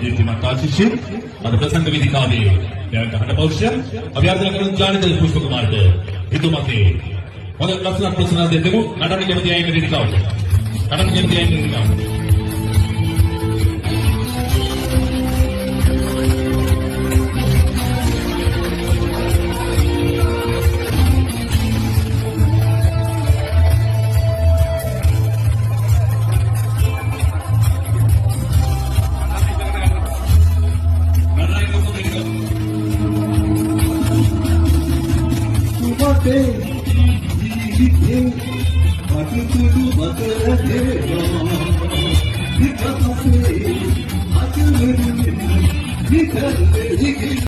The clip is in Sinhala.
දීප්තිමත් ආශිෂ්‍ය අද ප්‍රසංග වේදිකාවේ දැනට හඬ පෞෂ්‍ය අභ්‍යර්ථනා කරන ජානිත පුෂ්ප කුමාරට හිතුමතේ හොඳ ලස්සන ප්‍රශ්න දෙමු. නටන කැමති අය ඉන්න වේදිකාවට. නටන කැමති අය ඉන්න වේදිකාවට. Because